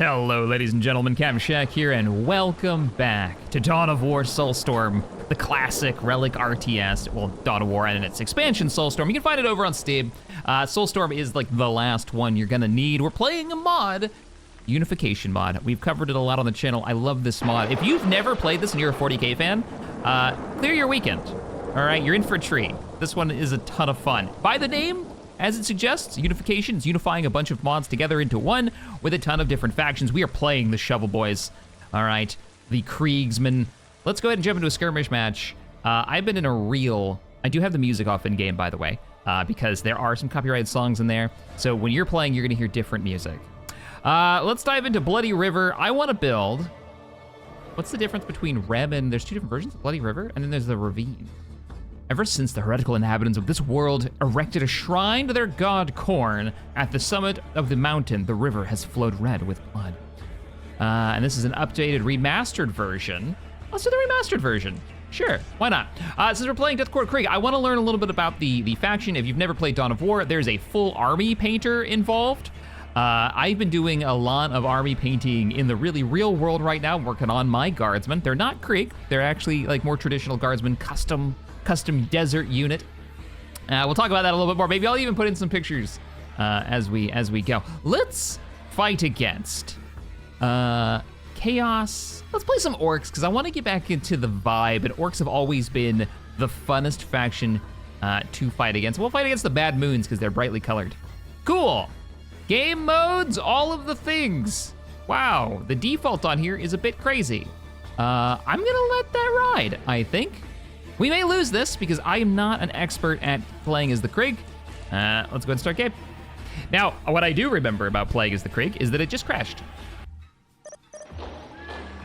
Hello, ladies and gentlemen, Captain Shack here, and welcome back to Dawn of War Soulstorm, the classic Relic RTS, well, Dawn of War and its expansion, Soulstorm. You can find it over on Steam. Soulstorm is like the last one you're gonna need. We're playing a mod, Unification Mod. We've covered it a lot on the channel. I love this mod. If you've never played this and you're a 40K fan, clear your weekend. All right, you're in for a treat. This one is a ton of fun. By the name, as it suggests, Unification is unifying a bunch of mods together into one with a ton of different factions. We are playing the Shovel Boys, all right, the Kriegsmen. Let's go ahead and jump into a skirmish match. I've been in a reel, I do have the music off in game, by the way, because there are some copyrighted songs in there. So when you're playing, you're gonna hear different music. Let's dive into Bloody River. I wanna build, what's the difference between Reb and, there's two different versions, Bloody River, and then there's the Ravine. Ever since the heretical inhabitants of this world erected a shrine to their god Corn at the summit of the mountain, the river has flowed red with blood. And this is an updated, remastered version. Let's do the remastered version. Sure, why not? Since we're playing Deathcore Krieg, I want to learn a little bit about the faction. If you've never played Dawn of War, there's a full army painter involved. I've been doing a lot of army painting in the really real world right now, working on my guardsmen. They're not Krieg, they're actually like more traditional guardsmen, custom desert unit. We'll talk about that a little bit more. Maybe I'll even put in some pictures as we go. Let's fight against Chaos. Let's play some Orcs, because I want to get back into the vibe, and Orcs have always been the funnest faction to fight against. We'll fight against the Bad Moons, because they're brightly colored. Cool. Game modes, all of the things. Wow, the default on here is a bit crazy. I'm gonna let that ride, I think. We may lose this because I am not an expert at playing as the Krieg. Let's go ahead and start game. Now, what I do remember about playing as the Krieg is that it just crashed.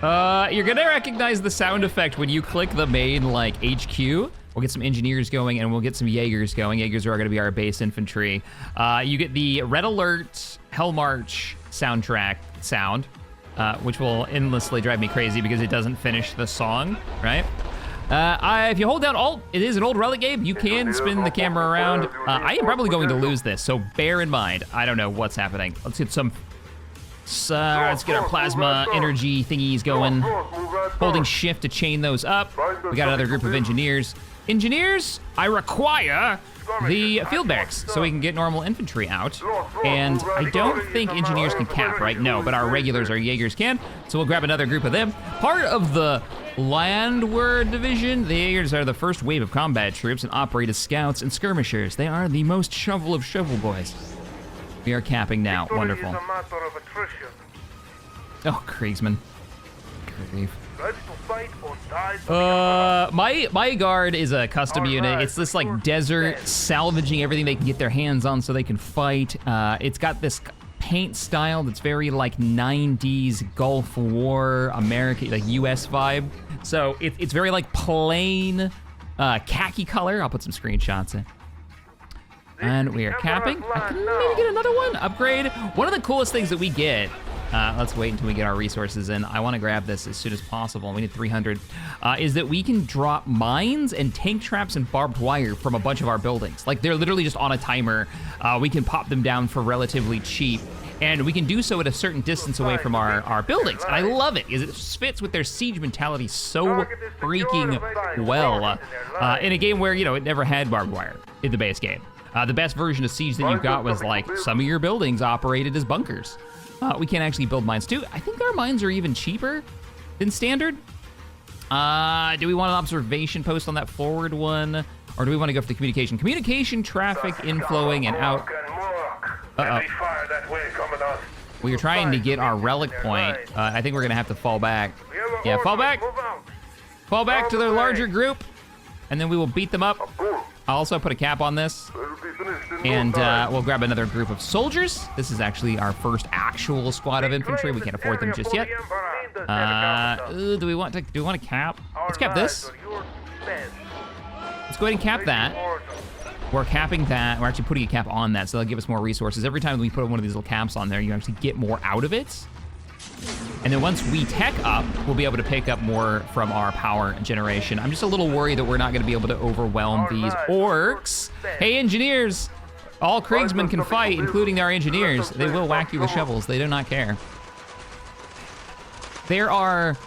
You're gonna recognize the sound effect when you click the main like HQ. We'll get some engineers going and we'll get some Jaegers going. Jaegers are gonna be our base infantry. You get the Red Alert Hell March soundtrack sound, which will endlessly drive me crazy because it doesn't finish the song, right? If you hold down Alt, it is an old Relic game. You can spin the camera around. I am probably going to lose this, so bear in mind. I don't know what's happening. Let's get let's get our plasma energy thingies going. Holding shift to chain those up. We got another group of engineers. Engineers, I require the field barracks so we can get normal infantry out. And I don't think engineers can cap, right? No, but our regulars, our Jaegers can. So we'll grab another group of them. Part of the Landward Division, the Jaegers are the first wave of combat troops and operate as scouts and skirmishers. They are the most shovel of shovel boys. We are capping now, wonderful. Oh, Kriegsman. Grief. My guard is a custom unit. It's this like desert salvaging everything they can get their hands on so they can fight. It's got this paint style that's very like 90s Gulf War America, like US vibe. So it's very like plain khaki color. I'll put some screenshots in. And we are capping. I can maybe get another one, upgrade. One of the coolest things that we get, let's wait until we get our resources in. I wanna grab this as soon as possible. We need 300, is that we can drop mines and tank traps and barbed wire from a bunch of our buildings. Like they're literally just on a timer. We can pop them down for relatively cheap. And we can do so at a certain distance away from our buildings. And I love it, because it fits with their siege mentality so freaking well. In a game where, you know, it never had barbed wire in the base game. The best version of siege that you got was like some of your buildings operated as bunkers. We can actually build mines too. I think our mines are even cheaper than standard. Do we want an observation post on that forward one? Or do we want to go for the communication? Communication, traffic, inflowing, and out. Uh-oh. We are trying to get our relic point. I think we're gonna have to fall back. Yeah, fall back. Fall back to their larger group, and then we will beat them up. I'll also put a cap on this, and we'll grab another group of soldiers. This is actually our first actual squad of infantry. We can't afford them just yet. Do we want to cap? Let's cap this. Let's go ahead and cap that. We're capping that. We're actually putting a cap on that, so that'll give us more resources. Every time we put one of these little caps on there, you actually get more out of it. And then once we tech up, we'll be able to pick up more from our power generation. I'm just a little worried that we're not gonna be able to overwhelm these orcs. Hey, engineers! All Kriegsmen can fight, including our engineers. They will whack you with shovels. They do not care. There are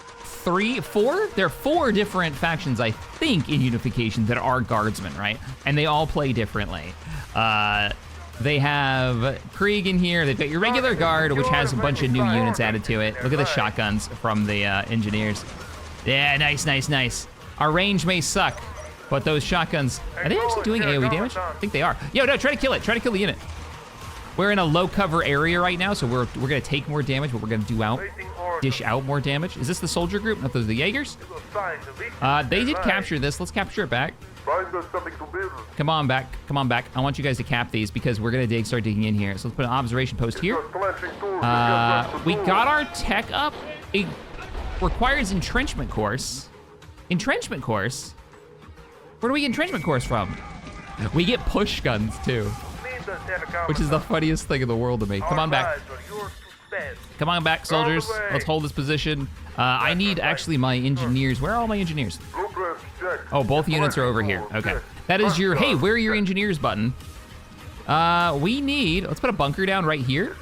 there are four different factions, I think, in Unification that are guardsmen, right? And they all play differently. They have Krieg in here. They've got your regular guard, which has a bunch of new units added to it. Look at the shotguns from the engineers. Yeah, nice. Our range may suck, but those shotguns, are they actually doing AoE damage? I think they are. Yo, no, try to kill it. Try to kill the unit. We're in a low cover area right now, so we're gonna take more damage, but we're gonna dish out more damage. Is this the soldier group? No, those are the Jaegers. They did capture this. Let's capture it back. Come on back. I want you guys to cap these because we're gonna start digging in here. So let's put an observation post here. We got our tech up. It requires entrenchment course. Entrenchment course? Where do we get entrenchment course from? We get push guns too, which is the funniest thing in the world to me. Come on back. Come on back, soldiers. Let's hold this position. I need actually my engineers. Where are all my engineers? Oh, both units are over here. Okay. That is your, hey, where are your engineers button? We need, let's put a bunker down right here.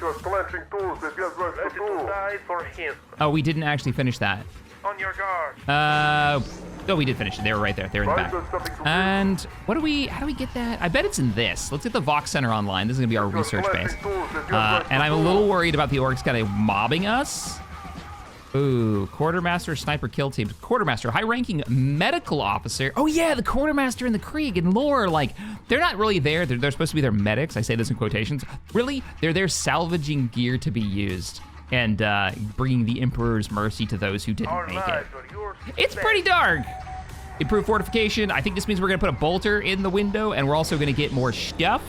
Oh, we didn't actually finish that. On your guard. Oh, we did finish it. They were right there. They were in the back. And how do we get that? I bet it's in this. Let's get the Vox Center online. This is gonna be our research base. And I'm a little worried about the orcs kind of mobbing us. Ooh, quartermaster, sniper kill team. Quartermaster, high-ranking medical officer. Oh yeah, the quartermaster and the Krieg and lore, like, they're not really there. They're supposed to be their medics. I say this in quotations. Really, they're there salvaging gear to be used and bringing the Emperor's mercy to those who didn't make it. It's pretty dark. Improved fortification. I think this means we're gonna put a bolter in the window, and we're also gonna get more stuff.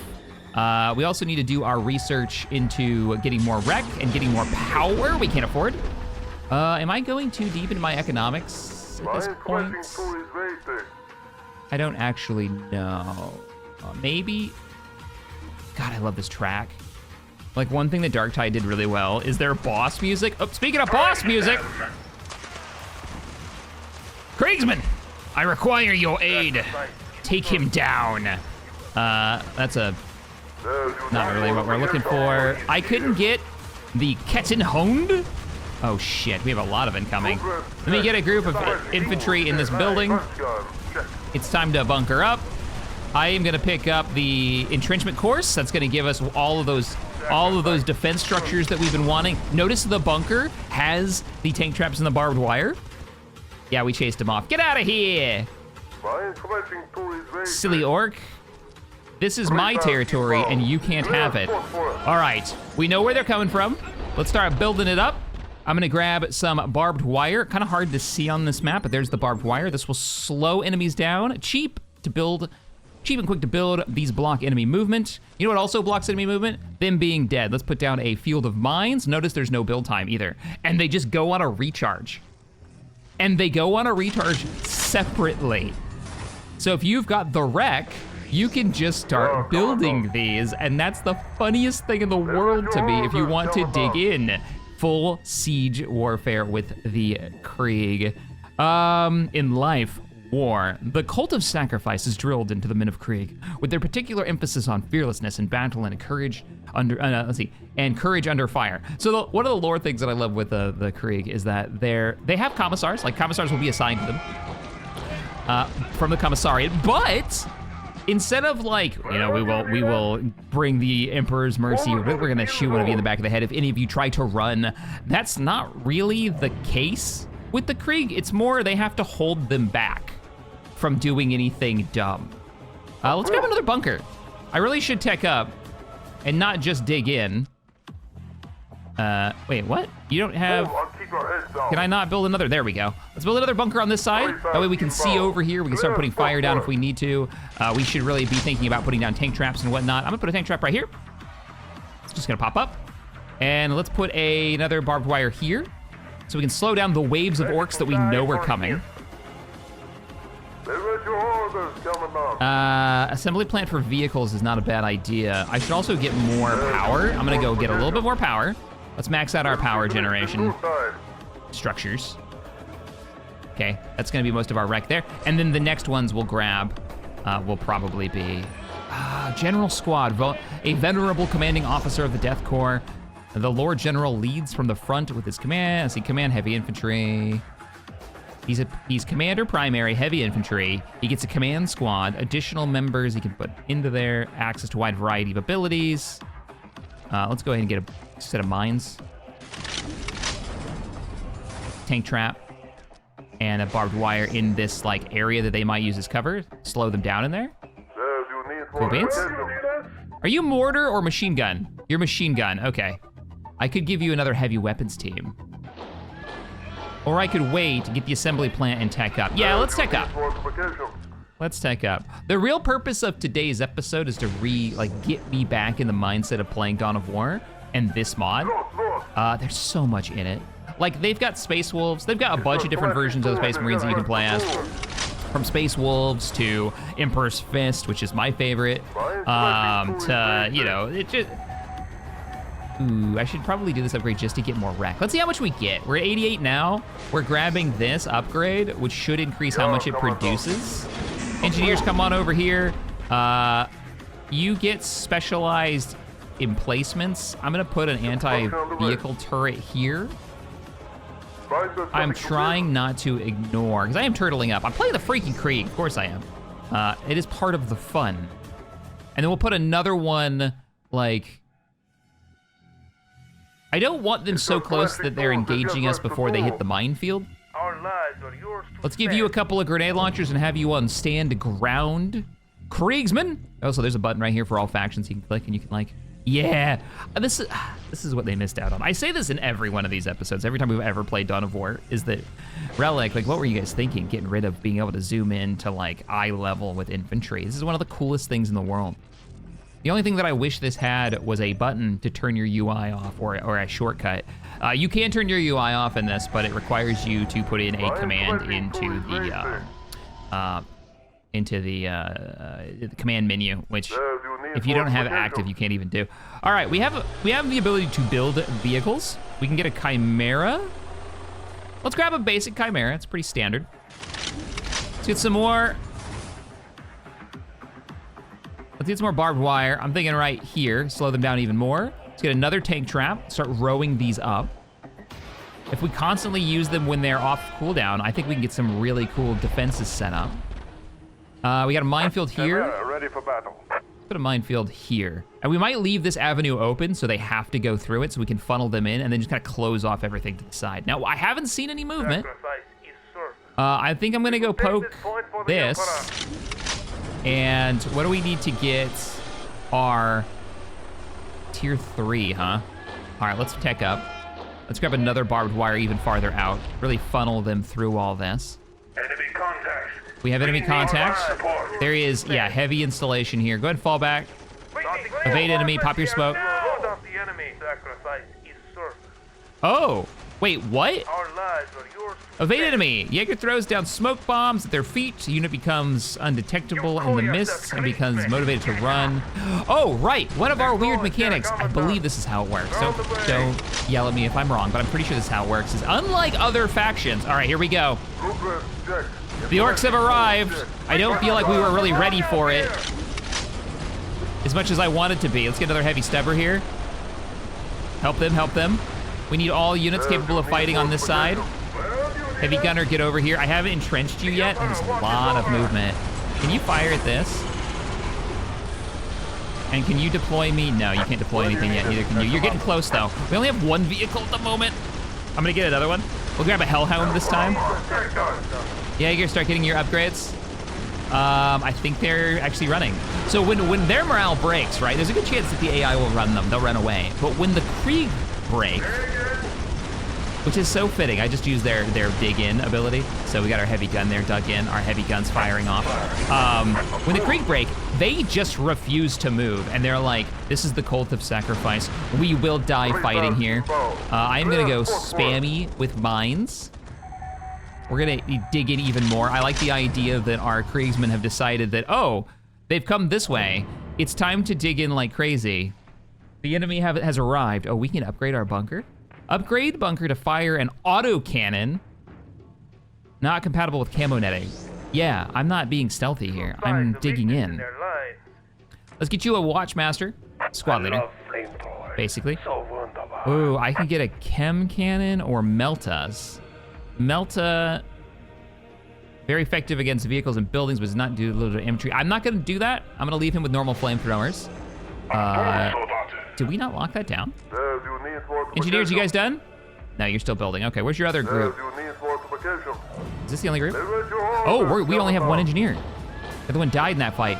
We also need to do our research into getting more rec and getting more power. We can't afford. Am I going too deep into my economics at this point? I don't actually know. Maybe. God, I love this track. Like, one thing that Darktide did really well is their boss music. Oh, speaking of boss music. Kriegsman, I require your aid. Take him down. That's not really what we're looking for. I couldn't get the Kettenhund. Oh shit, we have a lot of incoming. Let me get a group of infantry in this building. It's time to bunker up. I am gonna pick up the entrenchment course. That's gonna give us all of those defense structures that we've been wanting. Notice the bunker has the tank traps and the barbed wire. Yeah, we chased him off. Get out of here! Silly orc. This is my territory and you can't have it. All right, we know where they're coming from. Let's start building it up. I'm gonna grab some barbed wire. Kind of hard to see on this map, but there's the barbed wire. This will slow enemies down. Cheap and quick to build. These block enemy movement. You know what also blocks enemy movement? Them being dead. Let's put down a field of mines. Notice there's no build time either. And they just go on a recharge. And they go on a recharge separately. So if you've got the wreck, you can just start building these. And that's the funniest thing in the world to me if you want to dig in. Full siege warfare with the Krieg. In life, war, the cult of sacrifice is drilled into the men of Krieg, with their particular emphasis on fearlessness in battle and courage under courage under fire. So one of the lore things that I love with the Krieg is that they have commissars. Like, commissars will be assigned to them from the commissariat, but instead of, like, you know, we will bring the Emperor's mercy, we're gonna shoot one of you in the back of the head if any of you try to run. That's not really the case with the Krieg. It's more they have to hold them back from doing anything dumb. Let's grab another bunker. I really should tech up and not just dig in. Wait, what? You don't have, can I not build another? There we go. Let's build another bunker on this side. That way we can see over here. We can start putting fire down if we need to. We should really be thinking about putting down tank traps and whatnot. I'm gonna put a tank trap right here. It's just gonna pop up. And let's put another barbed wire here so we can slow down the waves of orcs that we know are coming. Assembly plant for vehicles is not a bad idea. I should also get more power. I'm gonna go get a little bit more power. Let's max out our power generation structures. Okay, that's gonna be most of our wreck there. And then the next ones we'll grab will probably be General Squad, a venerable commanding officer of the Death Corps. The Lord General leads from the front with his command. I see command heavy infantry. He's commander primary heavy infantry. He gets a command squad, additional members he can put into there, access to a wide variety of abilities. Let's go ahead and get a set of mines. Tank trap. And a barbed wire in this like area that they might use as cover. Slow them down in there. Cool beans. Are you mortar or machine gun? You're machine gun, okay. I could give you another heavy weapons team. Or I could wait to get the assembly plant and tech up. Yeah, let's tech up. Let's tech up. The real purpose of today's episode is to get me back in the mindset of playing Dawn of War and this mod. There's so much in it. Like, they've got Space Wolves. They've got a bunch of different versions of the Space Marines that you can play as. From Space Wolves to Emperor's Fist, which is my favorite, to, you know, it just... Ooh, I should probably do this upgrade just to get more wreck. Let's see how much we get. We're at 88 now. We're grabbing this upgrade, which should increase how much it produces. Engineers, come on over here. You get specialized emplacements. I'm gonna put an anti-vehicle turret here. I'm trying not to ignore, because I am turtling up. I'm playing the freaking Krieg, of course I am. It is part of the fun. And then we'll put another one, like, I don't want them so close that they're engaging us before they hit the minefield. Let's give you a couple of grenade launchers and have you on stand ground. Kriegsman. Oh, so there's a button right here for all factions you can click and you can like, yeah. This is what they missed out on. I say this in every one of these episodes. Every time we've ever played Dawn of War is that Relic, like, what were you guys thinking? Getting rid of being able to zoom in to like eye level with infantry. This is one of the coolest things in the world. The only thing that I wish this had was a button to turn your UI off or a shortcut. You can turn your UI off in this, but it requires you to put in a command into the command menu, which if you don't have active, you can't even do. All right, we have the ability to build vehicles. We can get a Chimera. Let's grab a basic Chimera. It's pretty standard. Let's get some more. Let's get some more barbed wire. I'm thinking right here, slow them down even more. Let's get another tank trap, start rowing these up. If we constantly use them when they're off cooldown, I think we can get some really cool defenses set up. We got a minefield here. Ready for battle. Put a minefield here. And we might leave this avenue open so they have to go through it so we can funnel them in and then just kind of close off everything to the side. Now, I haven't seen any movement. I think I'm gonna go poke this. And what do we need to get our tier 3, huh? All right, let's tech up. Let's grab another barbed wire even farther out. Really funnel them through all this. Enemy contact. We have enemy contact. There he is, yeah, heavy installation here. Go ahead and fall back. Evade enemy, pop your smoke. Oh, wait, what? Evade enemy. Jaeger throws down smoke bombs at their feet. The unit becomes undetectable in the mist and becomes motivated to run. Oh, right, one of our weird mechanics. I believe this is how it works. Don't yell at me if I'm wrong, but I'm pretty sure this is how it works. Is unlike other factions. All right, here we go. The orcs have arrived. I don't feel like we were really ready for it as much as I wanted to be. Let's get another heavy stubber here. Help them, help them. We need all units capable of fighting on this side. Heavy gunner, get over here. I haven't entrenched you yet. There's a lot of movement. Can you fire at this? And can you deploy me? No, you can't deploy anything yet, neither can you. You're getting close though. We only have one vehicle at the moment. I'm gonna get another one. We'll grab a Hellhound this time. Yeah, you're gonna start getting your upgrades. I think they're actually running. So when their morale breaks, right, there's a good chance that the AI will run them. They'll run away. But when the Krieg break, which is so fitting, I just used their dig in ability. So we got our heavy gun there dug in, our heavy guns firing off. When the Krieg break, they just refuse to move. And they're like, this is the cult of sacrifice. We will die fighting here. I'm gonna go spammy with mines. We're gonna dig in even more. I like the idea that our Kriegsmen have decided that, oh, they've come this way. It's time to dig in like crazy. The enemy has arrived. Oh, we can upgrade our bunker? Upgrade bunker to fire an autocannon. Not compatible with camo netting. Yeah, I'm not being stealthy here. I'm digging in. Let's get you a watchmaster, squad leader, basically. Ooh, I can get a chem cannon or Meltas. Melta, very effective against vehicles and buildings, but does not do a little bit of infantry. I'm not gonna do that. I'm gonna leave him with normal flamethrowers. Did we not lock that down? Engineers, you guys done? No, you're still building. Okay, where's your other group? Is this the only group? Oh, we only have one engineer. The other one died in that fight.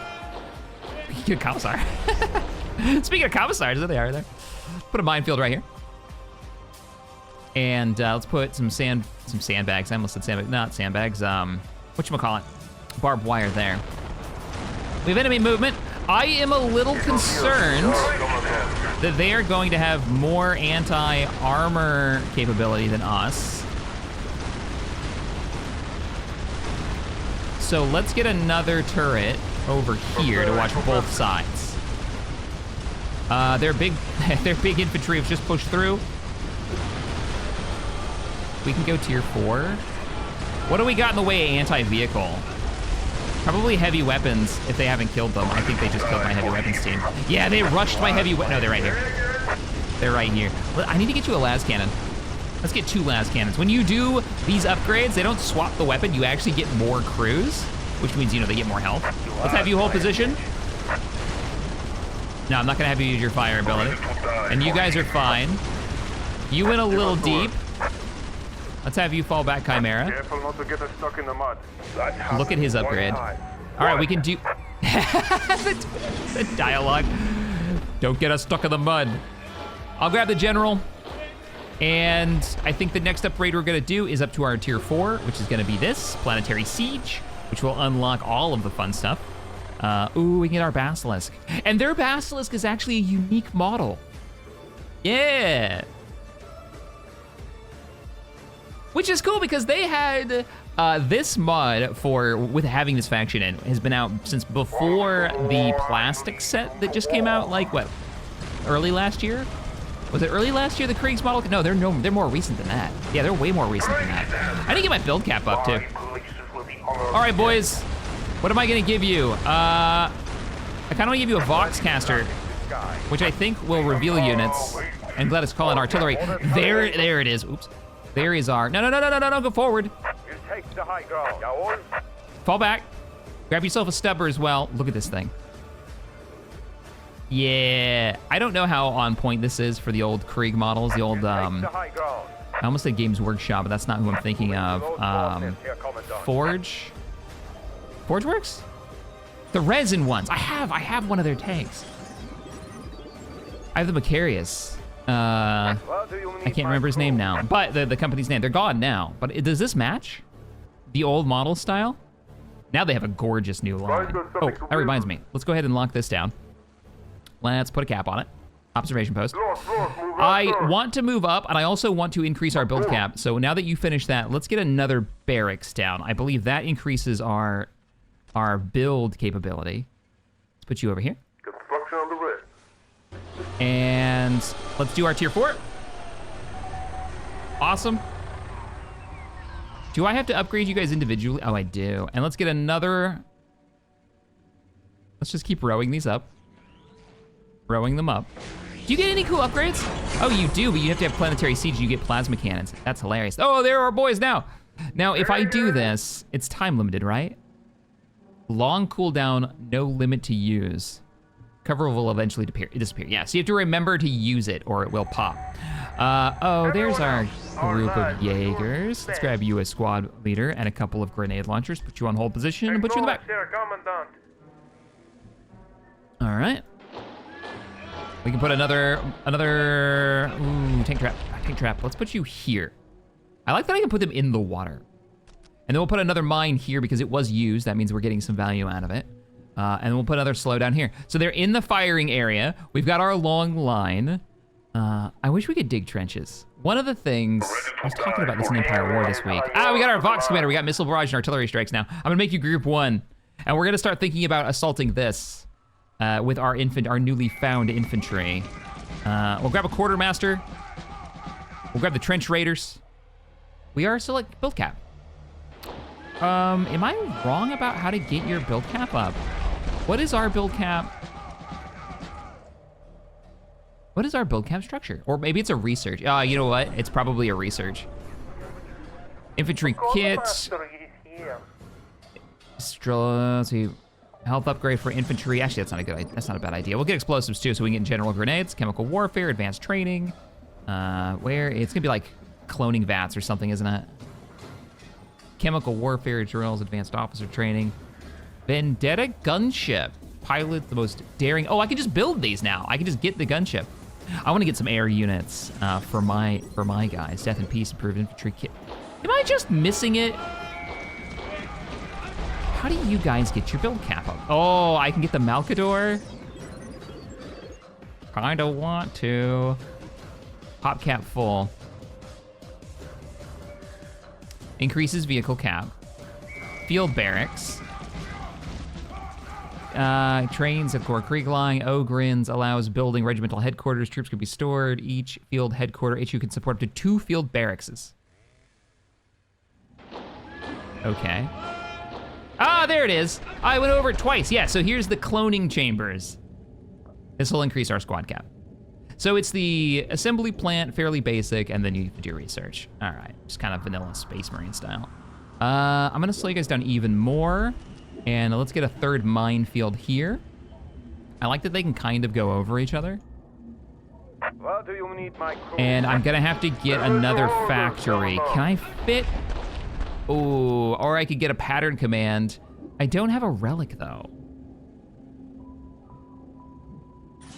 Speaking of commissar. Speaking of commissars, there they are there. Put a minefield right here. And let's put some sandbags. I almost said sandbags, not sandbags. Whatchamacallit? Barbed wire there. We have enemy movement. I am a little concerned that they are going to have more anti-armor capability than us. So let's get another turret over here to watch both sides. Their big infantry have just pushed through. We can go tier 4. What do we got in the way of anti-vehicle? Probably heavy weapons if they haven't killed them. I think they just killed my heavy weapons team. Yeah, they rushed my heavy weapons. No, they're right here. They're right here. I need to get you a las cannon. Let's get 2 las cannons. When you do these upgrades, they don't swap the weapon. You actually get more crews, which means, you know, they get more health. Let's have you hold position. No, I'm not gonna have you use your fire ability. And you guys are fine. You went a little deep. Let's have you fall back, Chimera. Careful not to get us stuck in the mud. Look at his upgrade. All right, we can do the dialogue. Don't get us stuck in the mud. I'll grab the general. And I think the next upgrade we're gonna do is up to our tier 4, which is gonna be this, Planetary Siege, which will unlock all of the fun stuff. Ooh, we can get our Basilisk. And their Basilisk is actually a unique model. Yeah. Which is cool because they had this mod with having this faction in has been out since before the plastic set that just came out, like what, early last year? Was it early last year, the Krieg's model? No, they're more recent than that. Yeah, they're way more recent than that. I need to get my build cap up too. All right, boys, what am I gonna give you? I kinda wanna give you a Voxcaster, which I think will reveal units and let us call in artillery. There it is, oops. There is our, no, go forward. Fall back. Grab yourself a stubber as well. Look at this thing. Yeah, I don't know how on point this is for the old Krieg models, the old, I almost said Games Workshop, but that's not who I'm thinking of. Forge Works? The resin ones. I have one of their tanks. I have the Macarius. I can't remember his name now, but the company's name. They're gone now, but does this match the old model style? Now they have a gorgeous new line. Oh, that reminds me. Let's go ahead and lock this down. Let's put a cap on it. Observation post. I want to move up, and I also want to increase our build cap. So now that you finish that, let's get another barracks down. I believe that increases our build capability. Let's put you over here. Construction on the red. And let's do our tier 4. Awesome. Do I have to upgrade you guys individually? Oh, I do. And let's get another. Let's just keep rowing these up. Rowing them up. Do you get any cool upgrades? Oh, you do, but you have to have Planetary Siege. You get plasma cannons. That's hilarious. Oh, there are our boys now. Now, if I do this, it's time limited, right? Long cooldown, no limit to use. Cover will eventually disappear. Yeah, so you have to remember to use it or it will pop. Oh, there's our group of Jaegers. Let's grab you as squad leader and a couple of grenade launchers. Put you on hold position and put you in the back. All right. We can put another tank trap. Let's put you here. I like that I can put them in the water. And then we'll put another mine here because it was used. That means we're getting some value out of it. And we'll put another slow down here. So they're in the firing area. We've got our long line. I wish we could dig trenches. One of the things, I was talking about this in Empire War this week. We got our Vox commander. We got missile barrage and artillery strikes now. I'm gonna make you group 1. And we're gonna start thinking about assaulting this with our newly found infantry. We'll grab a quartermaster. We'll grab the trench raiders. We are select build cap. Am I wrong about how to get your build cap up? What is our build cap? What is our build camp structure? Or maybe it's a research. You know what? It's probably a research. Infantry kit. Let's see. Health upgrade for infantry. Actually, that's not a bad idea. We'll get explosives too, so we can get general grenades, chemical warfare, advanced training. Where it's gonna be like cloning vats or something, isn't it? Chemical warfare drills, advanced officer training. Vendetta gunship. Pilot the most daring. Oh, I can just build these now. I can just get the gunship. I want to get some air units for my guys. Death and peace, improved infantry kit. Am I just missing it? How do you guys get your build cap up? Oh, I can get the Malcador. Kinda want to. Pop cap full. Increases vehicle cap. Field barracks. Trains at core Krieg line. Ogrins allows building regimental headquarters. Troops can be stored. Each field headquarter HQ can support up to 2 field barracks. Okay. Ah, there it is. I went over it twice. Yeah, so here's the cloning chambers. This will increase our squad cap. So it's the assembly plant, fairly basic, and then you do research. All right, just kind of vanilla Space Marine style. I'm gonna slow you guys down even more, and let's get a 3rd minefield here. I like that they can kind of go over each other. What do you need, my crew? And I'm gonna have to get another factory. Can I fit? Ooh, or I could get a pattern command. I don't have a relic though.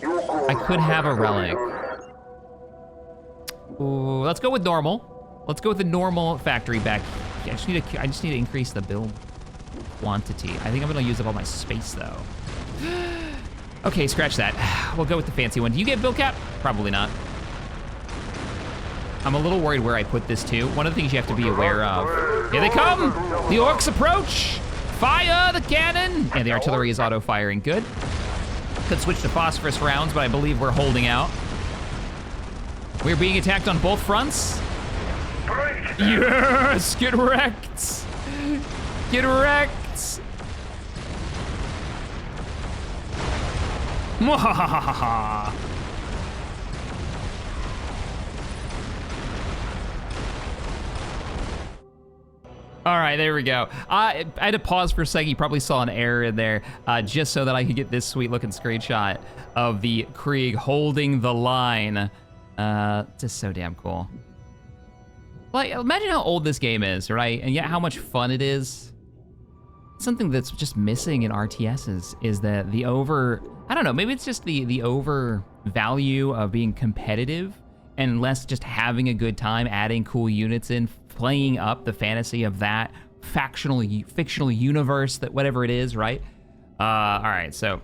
I could have a relic. Ooh, let's go with normal. Let's go with the normal factory back. I just need to increase the build quantity. I think I'm gonna use up all my space though. Okay, scratch that. We'll go with the fancy one. Do you get build cap? Probably not. I'm a little worried where I put this too. One of the things you have to be aware of. Here they come! The orcs approach! Fire the cannon! And the artillery is auto-firing, good. Could switch to phosphorus rounds, but I believe we're holding out. We're being attacked on both fronts. Yes, get wrecked! Get wrecked! Mwahahaha! All right, there we go. I had to pause for a second. You probably saw an error in there, just so that I could get this sweet looking screenshot of the Krieg holding the line. Just so damn cool. Like, imagine how old this game is, right? And yet how much fun it is. Something that's just missing in RTSs is that I don't know, maybe it's just the over value of being competitive and less just having a good time, adding cool units in, playing up the fantasy of that fictional universe, that whatever it is, right? All right, so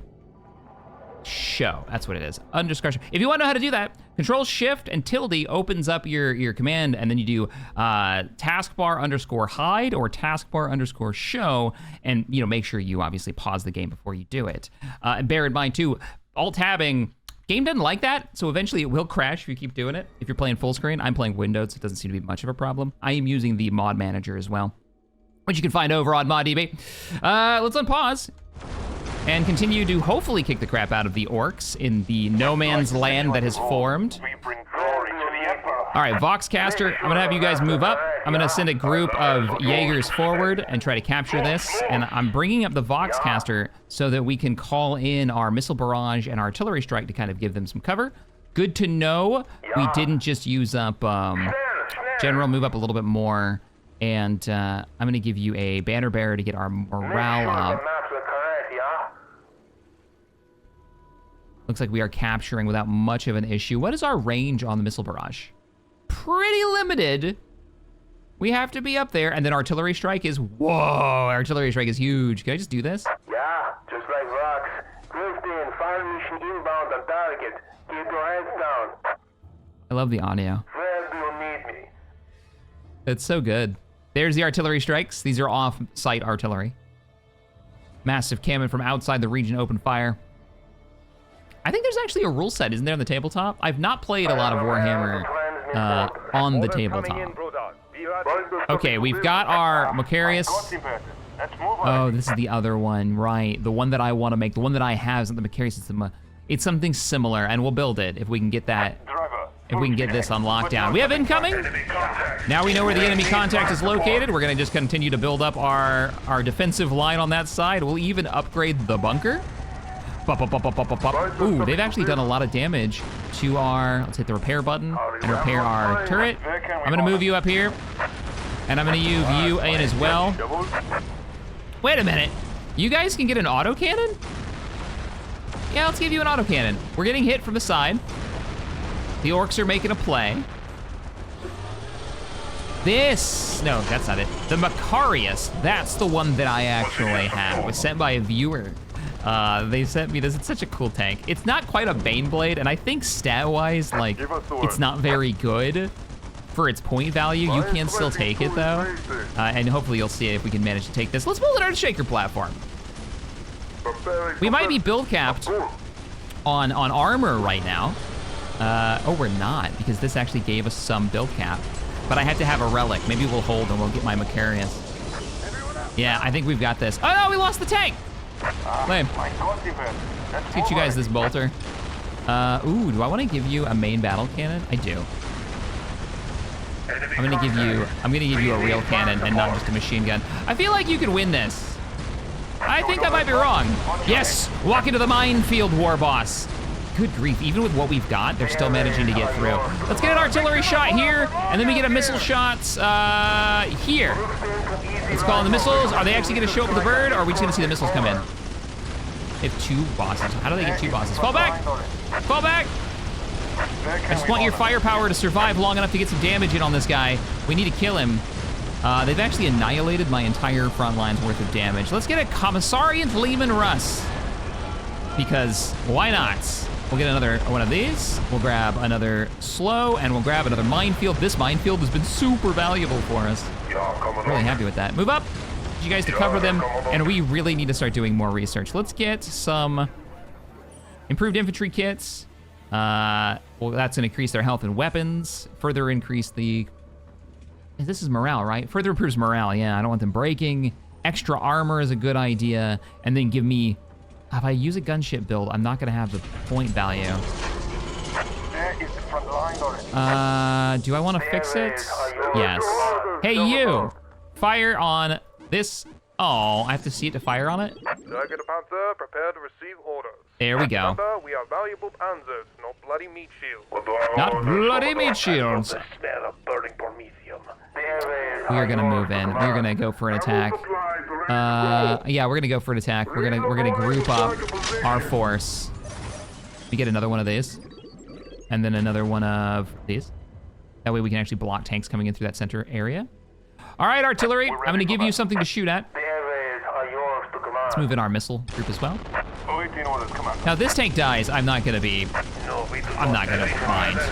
show, that's what it is. Underscore. If you want to know how to do that, Control Shift and tilde opens up your command, and then you do taskbar underscore hide or taskbar underscore show, and make sure you obviously pause the game before you do it. And bear in mind too, alt tabbing. Game doesn't like that, so eventually it will crash if you keep doing it. If you're playing full screen, I'm playing Windows, so it doesn't seem to be much of a problem. I am using the mod manager as well, which you can find over on ModDB. Let's unpause and continue to hopefully kick the crap out of the orcs in the no man's land that has formed. All right, Voxcaster, I'm gonna have you guys move up. I'm gonna send a group of Jaegers forward and try to capture this. And I'm bringing up the Voxcaster so that we can call in our missile barrage and artillery strike to kind of give them some cover. Good to know we didn't just use up General, move up a little bit more. And I'm gonna give you a banner bearer to get our morale up. Looks like we are capturing without much of an issue. What is our range on the missile barrage? Pretty limited. We have to be up there, and then artillery strike is, whoa, artillery strike is huge. Can I just do this? Yeah, just like rocks. Clifton, fire mission inbound on target. Keep your heads down. I love the audio. Where do you need me? It's so good. There's the artillery strikes. These are off-site artillery. Massive cannon from outside the region, open fire. I think there's actually a rule set, isn't there, on the tabletop? I've not played a lot of Warhammer on the tabletop. Okay, we've got our Macarius. Oh, this is the other one, right? The one that I want to make, the one that I have isn't the Macarius, it's the It's something similar, and we'll build it if we can get that, if we can get this on lockdown. We have incoming. Now we know where the enemy contact is located. We're gonna just continue to build up our defensive line on that side. We'll even upgrade the bunker. Pop, pop, pop, pop, pop, pop, pop. Ooh, they've actually done a lot of damage to our, let's hit the repair button and repair our turret. I'm gonna move you up here, and I'm gonna move you in as well. Wait a minute, you guys can get an autocannon? Yeah, let's give you an autocannon. We're getting hit from the side. The orcs are making a play. This, no, that's not it. The Macarius, that's the one that I actually have. It was sent by a viewer. They sent me this, it's such a cool tank. It's not quite a Baneblade, and I think stat-wise, like, it's not very good for its point value. You can still take it though. And hopefully you'll see if we can manage to take this. Let's build an Earthshaker platform. We might be build capped on armor right now. Oh, we're not, because this actually gave us some build cap. But I had to have a relic. Maybe we'll hold and we'll get my Macarius. Yeah, I think we've got this. Oh no, we lost the tank! Lame. Let's get you guys this bolter. Ooh, do I want to give you a main battle cannon? I do. I'm gonna give you a real cannon and not just a machine gun. I feel like you could win this. I think I might be wrong. Yes, walk into the minefield, war boss. Good grief, even with what we've got, they're still managing to get through. Let's get an artillery shot here, and then we get a missile shots here. Let's call in the missiles. Are they actually gonna show up with the bird, or are we just gonna see the missiles come in? They have 2 bosses. How do they get 2 bosses? Fall back! Fall back! I just want your firepower to survive long enough to get some damage in on this guy. We need to kill him. They've actually annihilated my entire front line's worth of damage. Let's get a Commissariat Lehman Russ. Because why not? We'll get another one of these. We'll grab another slow, and we'll grab another minefield. This minefield has been super valuable for us. Really happy with that. Move up. Get you guys to cover them, and we really need to start doing more research. Let's get some improved infantry kits. Well, that's gonna increase their health and weapons. Further increase the, this is morale, right? Further improves morale, yeah. I don't want them breaking. Extra armor is a good idea. And then give me, if I use a gunship build, I'm not gonna have the point value. Do I wanna fix it? Yes. Hey you, fire on this. Oh, I have to see it to fire on it? Panther, prepare to receive orders. There we go. Remember, we are valuable panzers, not bloody meat shields. Not bloody meat shields. We are gonna move in. We're gonna go for an attack. Yeah, we're gonna go for an attack. We're gonna group up our force. We get another one of these, and then another one of these. That way we can actually block tanks coming in through that center area. All right, artillery. I'm gonna give you something to shoot at. Let's move in our missile group as well. Now this tank dies, I'm not gonna mind,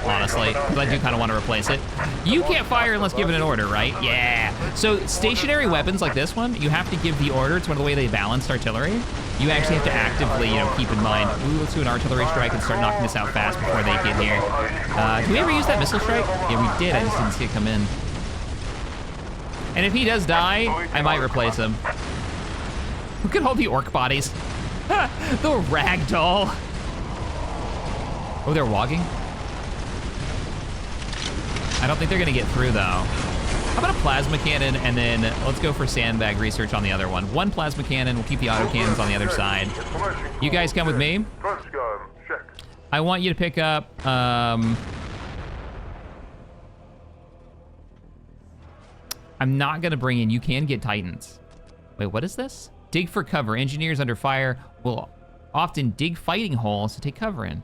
honestly, because I do kind of want to replace it. You can't fire unless given an order, right? Yeah. So stationary weapons like this one, you have to give the order. It's one of the way they balanced artillery. You actually have to actively, keep in mind, ooh, let's do an artillery strike and start knocking this out fast before they get here. Did we ever use that missile strike? Yeah, we did, I just didn't see it come in. And if he does die, I might replace him. Look at all the orc bodies. The ragdoll. Oh, they're walking? I don't think they're gonna get through though. How about a plasma cannon, and then let's go for sandbag research on the other one. 1 plasma cannon, we'll keep the autocannons on the other side. You guys come with me. I want you to pick up, I'm not gonna bring in, you can get Titans. Wait, what is this? Dig for cover. Engineers under fire will often dig fighting holes to take cover in.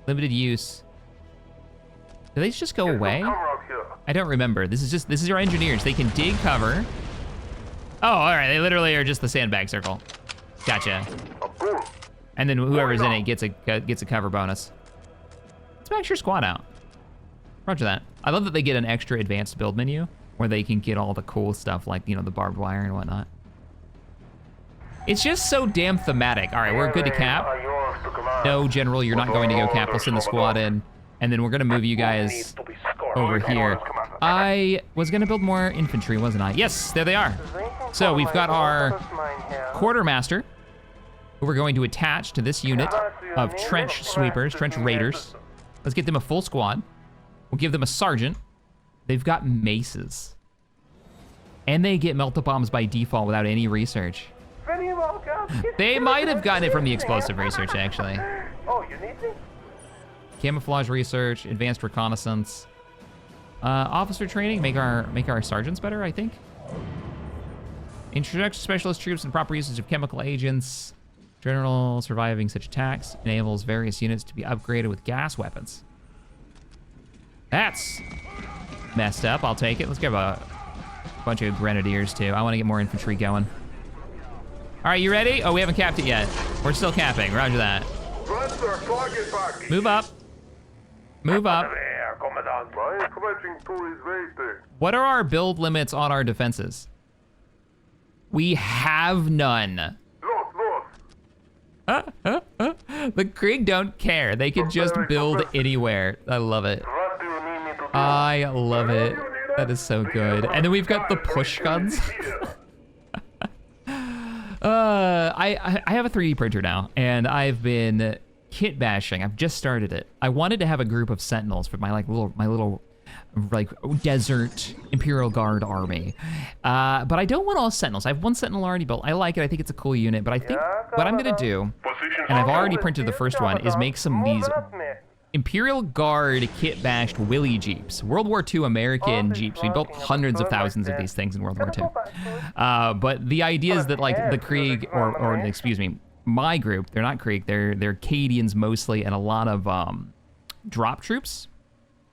Limited use. Do they just go away? I don't remember. This is your engineers. They can dig cover. Oh, all right. They literally are just the sandbag circle. Gotcha. And then whoever's in it gets a cover bonus. Let's max your squad out. Roger that. I love that they get an extra advanced build menu where they can get all the cool stuff like, the barbed wire and whatnot. It's just so damn thematic. All right, we're good to cap. No, General, you're not going to go cap. We'll send the squad in, and then we're gonna move you guys over here. I was gonna build more infantry, wasn't I? Yes, there they are. So we've got our quartermaster. who we're going to attach to this unit of trench sweepers, trench raiders. Let's get them a full squad. We'll give them a sergeant. They've got maces. And they get melta bombs by default without any research. They might have gotten it from the explosive research, actually. Oh, you need me? Camouflage research, advanced reconnaissance. Officer training, make our sergeants better, I think. Introduction specialist troops and proper usage of chemical agents. General surviving such attacks enables various units to be upgraded with gas weapons. That's messed up. I'll take it. Let's grab a bunch of grenadiers too. I want to get more infantry going. All right, you ready? Oh, we haven't capped it yet. We're still capping. Roger that. Move up. Move up. What are our build limits on our defenses? We have none. The Krieg don't care. They can just build anywhere. I love it. I love it. That is so good. And then we've got the push guns. I have a 3D printer now, and I've been kit bashing. I've just started it. I wanted to have a group of sentinels for my little desert Imperial Guard army. But I don't want all sentinels. I have one sentinel already built. I like it. I think it's a cool unit, but I think what I'm gonna do, and I've already printed the first one, is make some of these Imperial Guard kit bashed Willy Jeeps. World War II American Jeeps. We built hundreds of thousands of these things in World War II. But the idea is that like the Krieg, or excuse me, my group, they're not Krieg, they're Cadians mostly, and a lot of drop troops.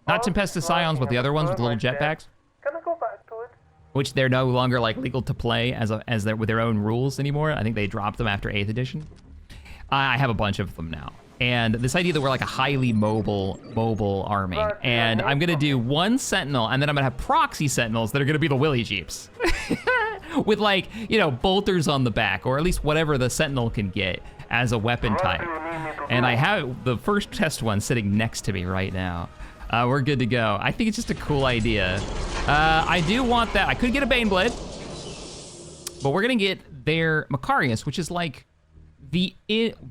Not Tempestus Scions, but the other ones with the little jetpacks. Can I go back to it? Which they're no longer like legal to play as they're with their own rules anymore. I think they dropped them after 8th edition. I have a bunch of them now. And this idea that we're like a highly mobile army. And I'm gonna do one sentinel, and then I'm gonna have proxy sentinels that are gonna be the Willy Jeeps. With like, you know, bolters on the back, or at least whatever the sentinel can get as a weapon type. And I have the first test one sitting next to me right now. We're good to go. I think it's just a cool idea. I do want that. I could get a Baneblade, but we're gonna get their Macarius, which is like the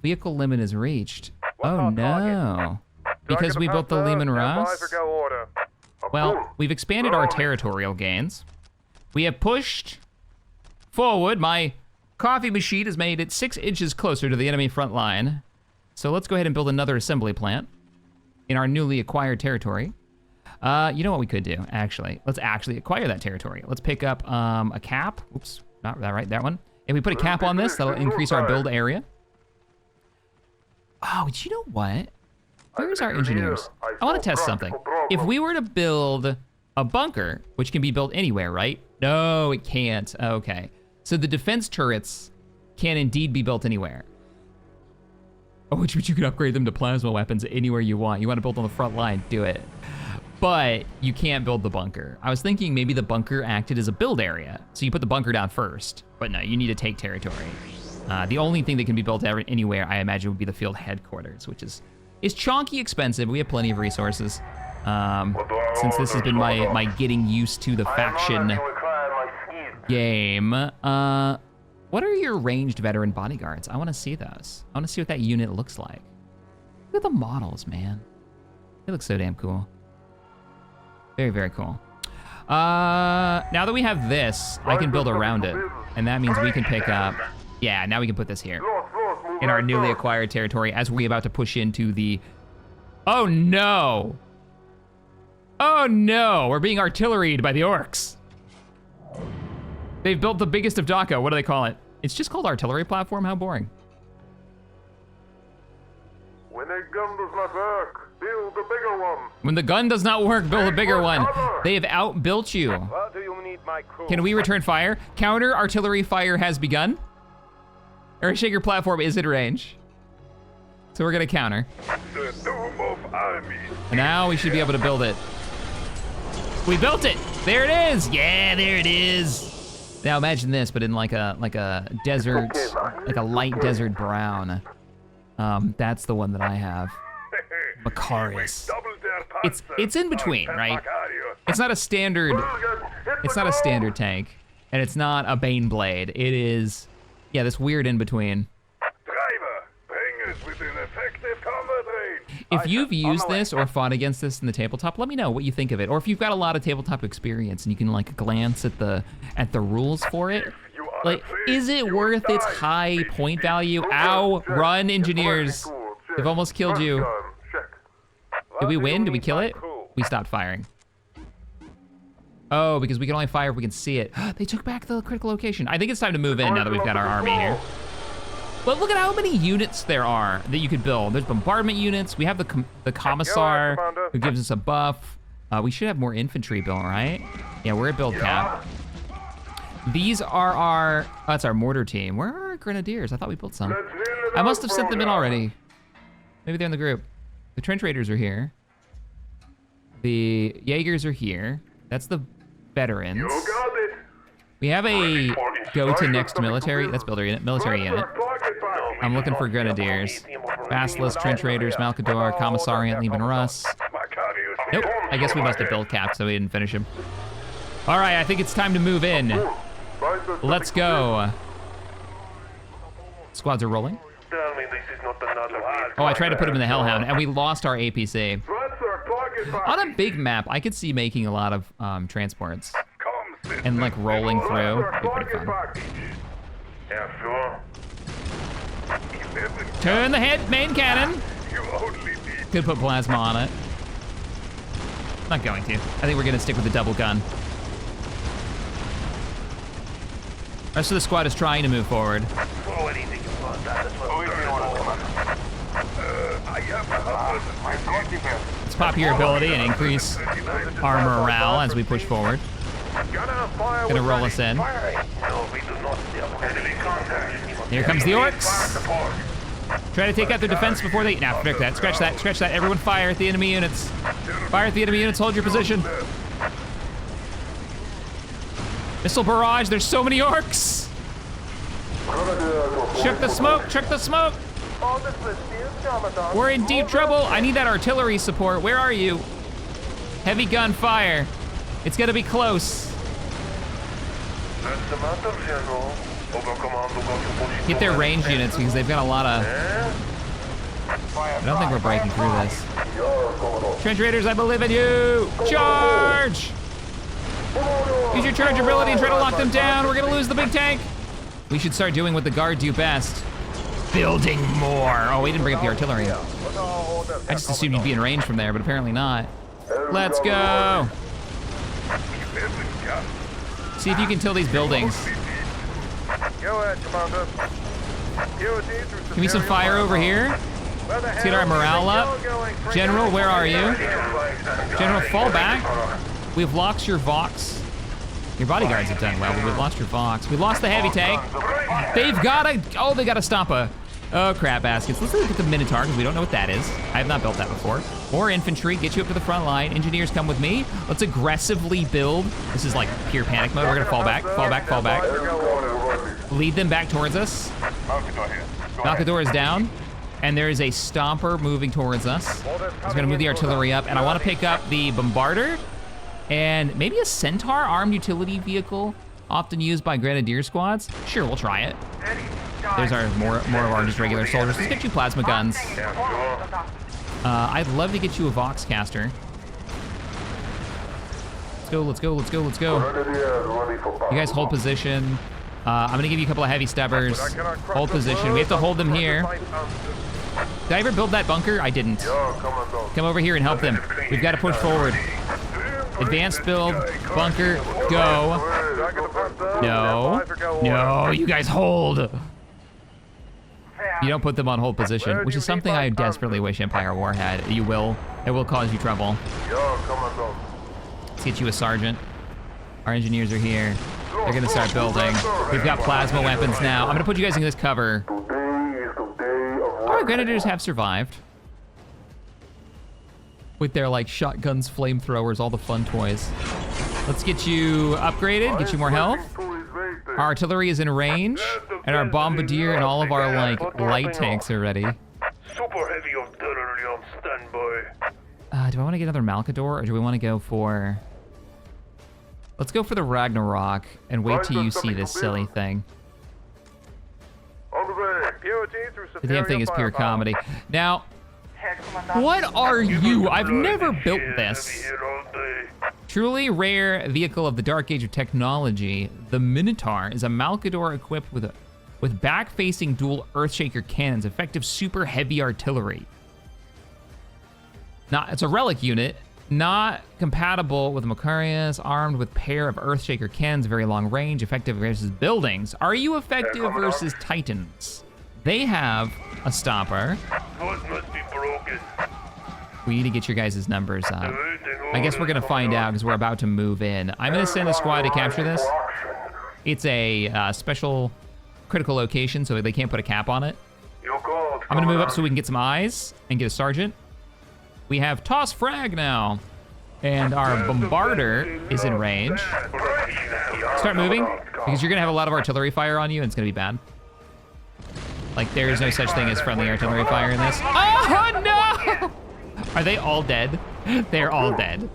vehicle limit is reached. Oh no, because we built the Lehman Russ. Well, we've expanded our territorial gains. We have pushed forward. My coffee machine has made it 6 inches closer to the enemy front line. So let's go ahead and build another assembly plant in our newly acquired territory. You know what we could do, actually? Let's actually acquire that territory. Let's pick up a cap. Oops, not that right, that one. If we put a cap on this, that'll increase our build area. Oh, you know what? Where's our engineers? I want to test something. If we were to build a bunker, which can be built anywhere, right? No, it can't. Okay. So the defense turrets can indeed be built anywhere. Oh, which you can upgrade them to plasma weapons anywhere you want. You want to build on the front line, do it. But you can't build the bunker. I was thinking maybe the bunker acted as a build area. So you put the bunker down first, but no, you need to take territory. The only thing that can be built anywhere, I imagine, would be the field headquarters, which is chonky expensive. We have plenty of resources. Since this has been my getting used to the faction game. What are your ranged veteran bodyguards? I want to see those. I want to see what that unit looks like. Look at the models, man. They look so damn cool. Very, very cool. Now that we have this, I can build around it. And that means we can pick up... Yeah, now we can put this here in our newly acquired territory as we're about to push into the... Oh no! Oh no! We're being artilleried by the orcs. They've built the biggest of Dhaka. What do they call it? It's just called artillery platform. How boring. When a gun does not work, build a bigger one. When the gun does not work, build a bigger one. They have outbuilt you. What do you need, my crew? Can we return fire? Counter artillery fire has begun. Our shaker platform is in range. So we're gonna counter. The doom of armies. And now we should be able to build it. We built it! There it is! Yeah, there it is! Now imagine this, but in like a desert, like a light desert brown. That's the one that I have. Macarius. It's in between, right? It's not a standard tank, and it's not a Baneblade. It is, yeah, this weird in between. If you've used this or fought against this in the tabletop, let me know what you think of it. Or if you've got a lot of tabletop experience and you can like glance at the rules for it. Like, is it worth its high point value? Ow, run, engineers. They've almost killed you. Did we win? Did we kill it? We stopped firing. Oh, because we can only fire if we can see it. They took back the critical location. I think it's time to move in now that we've got our army here. But look at how many units there are that you could build. There's bombardment units. We have the commissar who gives us a buff. We should have more infantry built, right? Yeah, we're at build cap. These are our, that's our mortar team. Where are our grenadiers? I thought we built some. I must have sent them in already. Maybe they're in the group. The trench raiders are here. The Jaegers are here. That's the veterans. We have a go to next military. That's builder unit, military unit. I'm looking for grenadiers. Basilisk, trench raiders, Malcador, commissariat, Lehman Russ. Nope, I guess we must have built cap so we didn't finish him. All right, I think it's time to move in. Let's go. Squads are rolling. Oh, I tried to put him in the Hellhound and we lost our APC. On a big map, I could see making a lot of transports and like rolling through. It'd be pretty fun. Turn the head, main cannon. Could put plasma on it. Not going to. I think we're gonna stick with the double gun. Rest of the squad is trying to move forward. Let's pop your ability and increase our morale as we push forward. Gonna roll us in. Here comes the orcs. Try to take out their defense before they, nah, forget that, scratch that, scratch that. Everyone fire at the enemy units. Fire at the enemy units, hold your position. Missile barrage, there's so many orcs. Check the smoke, check the smoke. We're in deep trouble. I need that artillery support. Where are you? Heavy gun fire. It's gonna be close. Get their range units because they've got a lot of... I don't think we're breaking through this. Trench raiders, I believe in you. Charge! Use your charge ability and try to lock them down. We're gonna lose the big tank. We should start doing what the guard do best. Building more. Oh, we didn't bring up the artillery. I just assumed you'd be in range from there, but apparently not. Let's go. See if you can kill these buildings. Give me some fire over here. Let's get our morale up. General, where are you? General, fall back. We've lost your Vox. Your bodyguards have done well, but we've lost your Vox. We lost the heavy tank. They've got a, oh, they got to stop a, oh crap baskets. Let's look at the Minotaur because we don't know what that is. I have not built that before. More infantry, get you up to the front line. Engineers, come with me. Let's aggressively build. This is like pure panic mode. We're gonna fall back, fall back, fall back. Lead them back towards us. Malcador is down. And there is a stomper moving towards us. He's gonna move the artillery up, and I wanna pick up the bombarder and maybe a Centaur armed utility vehicle, often used by grenadier squads. Sure, we'll try it. There's our more of our just regular soldiers. Let's get you plasma guns. I'd love to get you a Vox caster. Let's go, let's go, let's go, let's go. You guys hold position. I'm gonna give you a couple of heavy stubbers. Hold position. We have to hold them here. Did I ever build that bunker? I didn't. Come over here and help them. We've got to push forward. Advanced build, bunker, go. No, no, you guys hold. You don't put them on hold position, which is something I desperately wish Empire War had. You will. It will cause you trouble. Let's get you a sergeant. Our engineers are here. They're gonna start building. We've got plasma weapons now. I'm gonna put you guys in this cover. Our grenadiers have survived. With their like shotguns, flamethrowers, all the fun toys. Let's get you upgraded, get you more health. Our artillery is in range, and our bombardier and all of our like light tanks are ready. Super heavy artillery on standby. Do I want to get another Malcador, or do we want to go for... Let's go for the Ragnarok and wait till you see this silly thing. The damn thing is pure comedy. Now, What are you? I've never built this. Truly rare vehicle of the dark age of technology, the Minotaur is a Malkador equipped with back-facing dual Earthshaker cannons, effective super heavy artillery. It's a relic unit, not compatible with Macarius, armed with pair of Earthshaker cannons, very long range, effective versus buildings. Are you effective versus Titans? They have a stopper. We need to get your guys' numbers up. I guess we're gonna find out because we're about to move in. I'm gonna send a squad to capture this. It's a special critical location, so they can't put a cap on it. I'm gonna move up so we can get some eyes and get a sergeant. We have toss frag now. And our bombarder is in range. Start moving, because you're gonna have a lot of artillery fire on you and it's gonna be bad. Like, there is no such thing as friendly artillery fire in this. Oh, no! Are they all dead? They're all dead.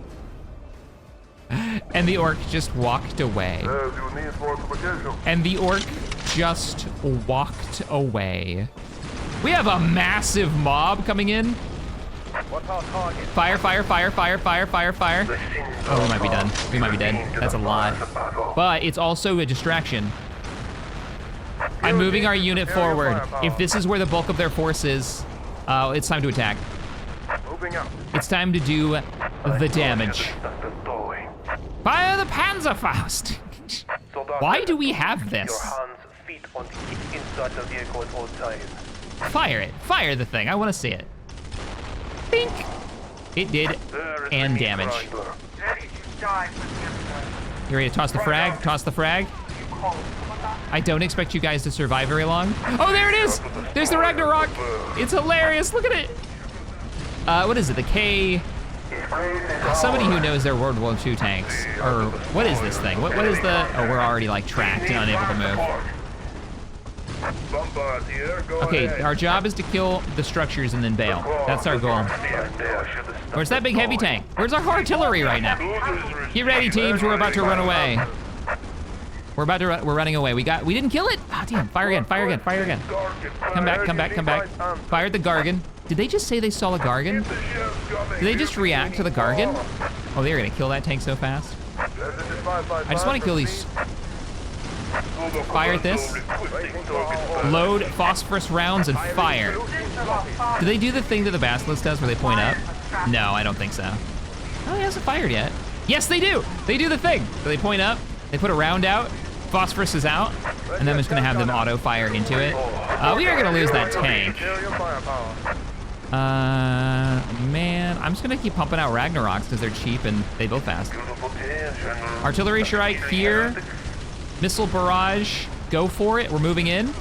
And the orc just walked away. And the orc just walked away. We have a massive mob coming in. Fire, fire, fire, fire, fire, fire, fire. Oh, we might be done. We might be dead. That's a lot. But it's also a distraction. I'm moving our unit forward. If this is where the bulk of their force is, it's time to attack. It's time to do the damage. Fire the Panzerfaust! Why do we have this? Fire it. Fire the thing. I want to see it. Think. It did, and damage. You ready to toss the frag? Toss the frag. I don't expect you guys to survive very long. Oh, there it is! There's the Ragnarok! It's hilarious, look at it! What is it, the K? Somebody who knows their World War II tanks. Or, what is this thing? What is the, oh, we're already like tracked and unable to move. Okay, our job is to kill the structures and then bail. That's our goal. Where's that big heavy tank? Where's our artillery right now? Get ready, teams, we're about to run away. We're running away. We didn't kill it? Ah, damn, fire again, fire again, fire again. Come back, come back, come back. Fired the Gargan. Did they just say they saw a Gargan? Did they just react to the Gargan? Oh, they're gonna kill that tank so fast. I just wanna kill these. Fire at this. Load phosphorus rounds and fire. Do they do the thing that the Basilisk does where they point up? No, I don't think so. Oh, he hasn't fired yet. Yes, they do. They do the thing. So they point up, they put a round out, phosphorus is out, and then I'm just gonna have them auto fire into it. We are gonna lose that tank. Man, I'm just gonna keep pumping out Ragnaroks because they're cheap and they go fast. Artillery strike here. Missile barrage, go for it. We're moving in.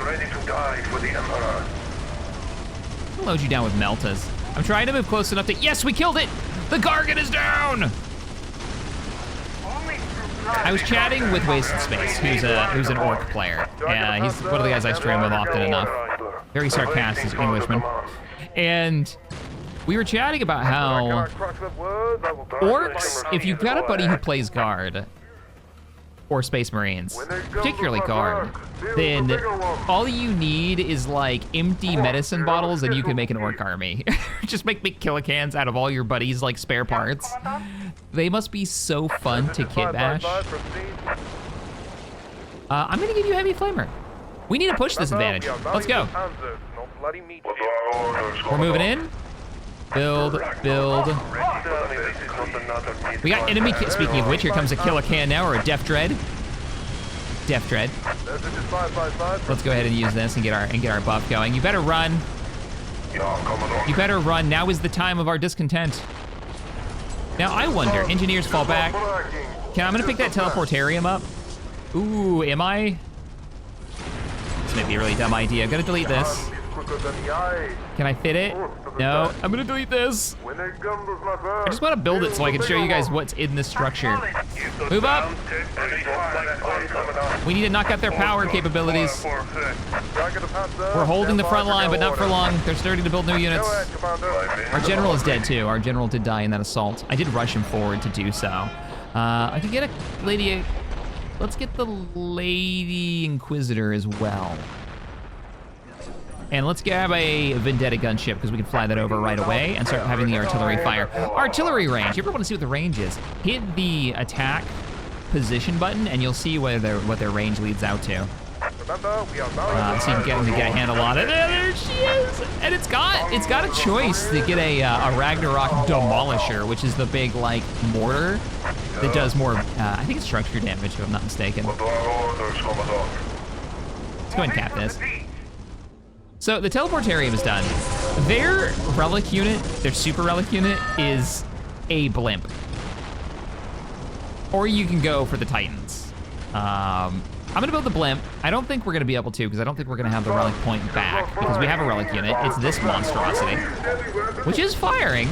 Ready to die for the Emperor. I'll load you down with Meltas. I'm trying to move close enough to, yes, we killed it! The Gargan is down! I was chatting with Wasted Space, who's an orc player. Yeah, he's one of the guys I stream with often enough. Very sarcastic Englishman. And we were chatting about how orcs, if you've got a buddy who plays guard, or Space Marines, particularly guard, then all you need is like empty medicine bottles and you can make an orc army. Just make big killicans out of all your buddies' like spare parts. They must be so fun to kit bash. I'm gonna give you heavy flamer. We need to push this advantage. Let's go. We're moving in. Build, build. We got enemy, speaking of which, here comes a Killican now, or a Death Dread. Death Dread. Let's go ahead and use this and get our buff going. You better run. You better run. Now is the time of our discontent. Now I wonder, engineers fall back. I'm gonna pick that teleportarium up. Ooh, am I? This may be a really dumb idea. I'm gonna delete this. Can I fit it? No, I'm gonna delete this. I just wanna build it so I can show you guys what's in this structure. Move up. We need to knock out their power capabilities. We're holding the front line, but not for long. They're starting to build new units. Our general is dead too. Our general did die in that assault. I did rush him forward to do so. I could get a lady, let's get the Lady Inquisitor as well. And let's grab a Vendetta gunship because we can fly that over right away and start having the artillery fire. Artillery range, you ever want to see what the range is? Hit the attack position button and you'll see what their range leads out to. Remember, we are So you can get a handle on it. There she is! And it's got a choice to get a Ragnarok Demolisher, which is the big like mortar that does more, I think it's structure damage if I'm not mistaken. Let's go ahead and cap this. So the teleportarium is done. Their relic unit, their super relic unit is a blimp. Or you can go for the Titans. I'm gonna build the blimp. I don't think we're gonna be able to because I don't think we're gonna have the relic point back because we have a relic unit. It's this monstrosity, which is firing.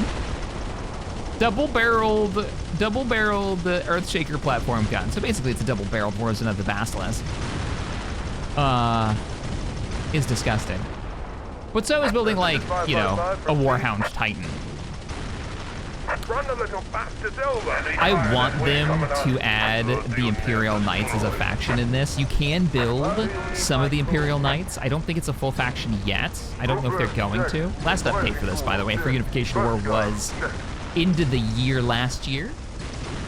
Double-barreled Earthshaker platform gun. So basically it's a double-barreled version of the Basilisk. Is disgusting. But so is building like, you know, a Warhound Titan. I want them to add the Imperial Knights as a faction in this. You can build some of the Imperial Knights. I don't think it's a full faction yet. I don't know if they're going to. Last update for this, by the way, for Unification War was into the year last year,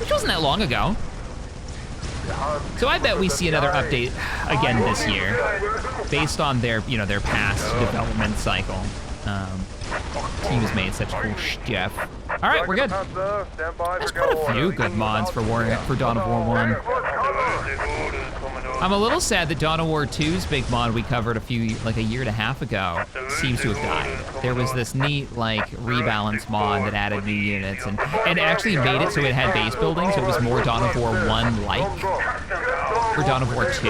which wasn't that long ago. So I bet we see another update again this year, based on their, you know, their past development cycle. Team has made such cool stuff. All right, we're good. There's quite a few good mods for Dawn of War 1. I'm a little sad that Dawn of War 2's big mod we covered a year and a half ago seems to have died. There was this neat like rebalance mod that added new units and actually made it so it had base building, so it was more Dawn of War 1 like for Dawn of War 2.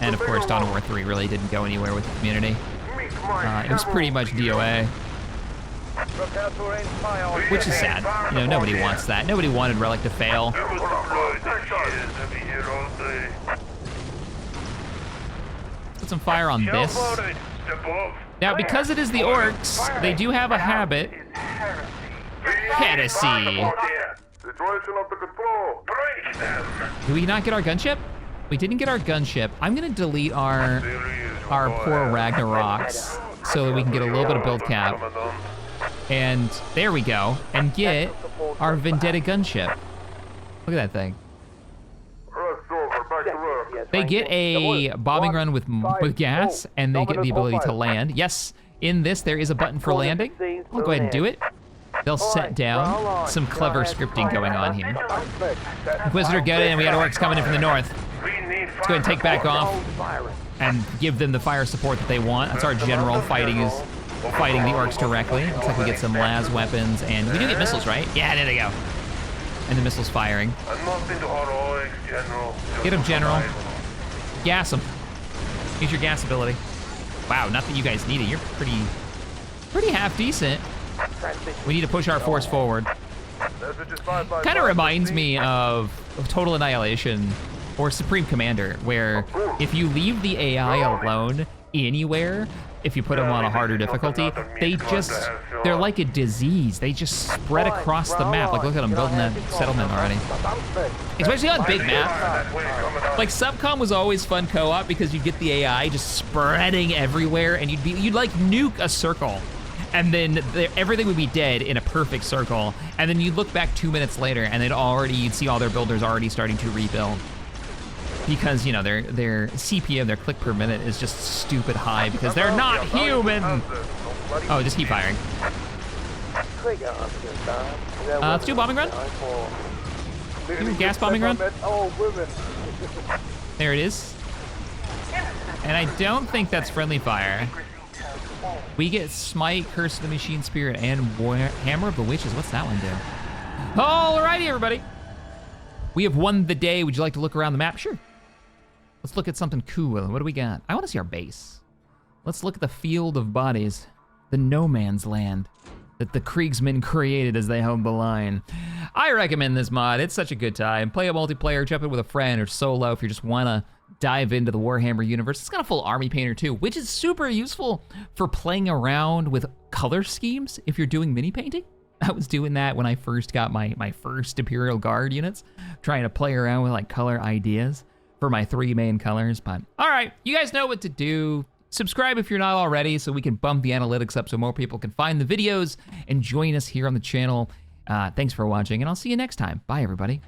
And of course Dawn of War 3 really didn't go anywhere with the community. It was pretty much DOA. Which is sad. You know, nobody wants that. Nobody wanted Relic to fail. Put some fire on this. Now, because it is the orcs, they do have a habit. Heresy. Do we not get our gunship? We didn't get our gunship. I'm gonna delete our poor Ragnaroks so that we can get a little bit of build cap. And there we go. And get our Vendetta gunship. Look at that thing. They get a bombing run with gas, and they get the ability to land. Yes, in this there is a button for landing. I'll go ahead and do it. They'll set down. Some clever scripting going on here. Inquisitor, get in. We got orcs coming in from the north. Let's go ahead and take back off and give them the fire support that they want. That's our general fighting the orcs directly. Looks like we get some las weapons, and we do get missiles, right? Yeah, there they go. And the missiles firing. Get them, General. Gas them. Use your gas ability. Wow, not that you guys need it. You're pretty half decent. We need to push our force forward. Kind of reminds me of Total Annihilation or Supreme Commander, where if you leave the AI alone anywhere, if you put them on a harder difficulty, they're like a disease. They just spread across the map. Like, look at them building that settlement already. Especially on big map. Like, Subcom was always fun co-op because you'd get the AI just spreading everywhere, and you'd like nuke a circle, and then everything would be dead in a perfect circle, and then you'd look back 2 minutes later, and you'd see all their builders already starting to rebuild. Because, you know, their CPM, their click per minute, is just stupid high because they're not human. Oh, just keep firing. Let's do a bombing run. Do a gas bombing run. There it is. And I don't think that's friendly fire. We get Smite, Curse of the Machine Spirit, and Hammer of the Witches. What's that one do? Alrighty, everybody. We have won the day. Would you like to look around the map? Sure. Let's look at something cool. What do we got? I want to see our base. Let's look at the field of bodies, the no man's land that the Kriegsmen created as they held the line. I recommend this mod. It's such a good time. Play a multiplayer, jump in with a friend or solo if you just want to dive into the Warhammer universe. It's got a full army painter too, which is super useful for playing around with color schemes if you're doing mini painting. I was doing that when I first got my first Imperial Guard units, trying to play around with like color ideas for my 3 main colors. But all right, you guys know what to do. Subscribe if you're not already so we can bump the analytics up so more people can find the videos and join us here on the channel. Thanks for watching, and I'll see you next time. Bye, everybody.